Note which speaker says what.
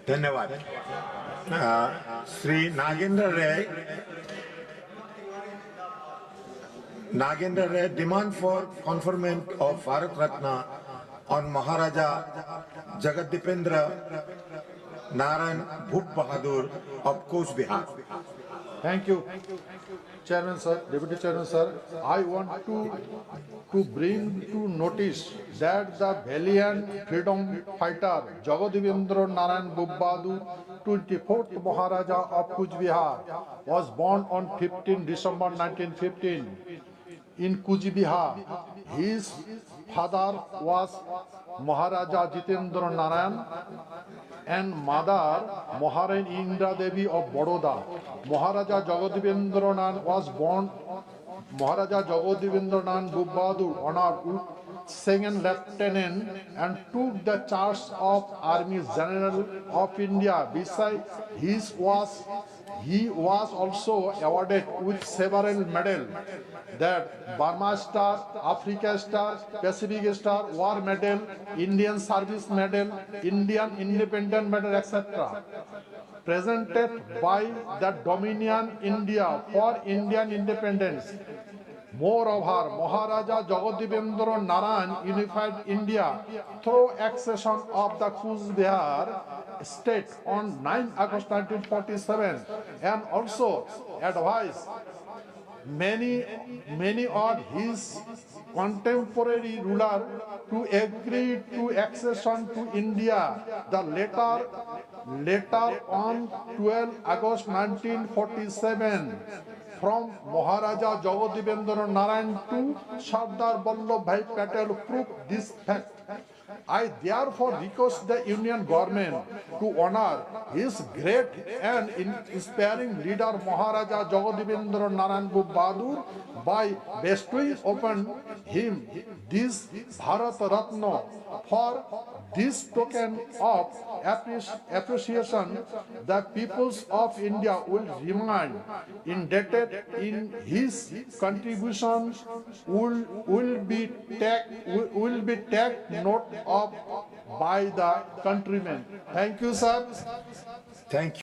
Speaker 1: धन्यवाद। Shri Nagendra Ray demand for conferment of Bharat Ratna on Maharaja Jagadipendra Narayan Bhup Bahadur of Coach Bihar.
Speaker 2: Thank you, Chairman sir, Deputy Chairman sir. I want to bring to notice that the valiant freedom fighter Jagadivendra Narayan Bhup 24th Maharaja of Coach Bihar, was born on 15 December 1915 in Coach Bihar. His father was Maharaja Jitendra Narayan and mother Maharani Indra Devi of Baroda. Maharaja Jagadivendra Narayan was born Maharaja Jagadivendra Narayan Bhup honored second lieutenant and took the charge of Army General of India. Besides, he was also awarded with several medals, that Burma Star, Africa Star, Pacific Star, War Medal, Indian Service Medal, Indian Independent Medal, etc. presented by the Dominion India for Indian independence. Moreover, Maharaja Jagadivendra Narayan unified India through accession of the Coach Bihar state on 9 August 1947, and also advised many of his contemporary rulers to agree to accession to India. The later on 12 August 1947, from Maharaja Jagadivendra Narayan to Sardar Vallabhbhai Patel proved this fact. I therefore request the Union government to honor his great and inspiring leader Maharaja Jagadivendra Narayan Bhup by bestowing upon him this Bharat Ratna. For this token of appreciation, the peoples of India will remain indebted in his contributions will be taken note of by the countrymen. Thank you, sir.
Speaker 1: Thank you.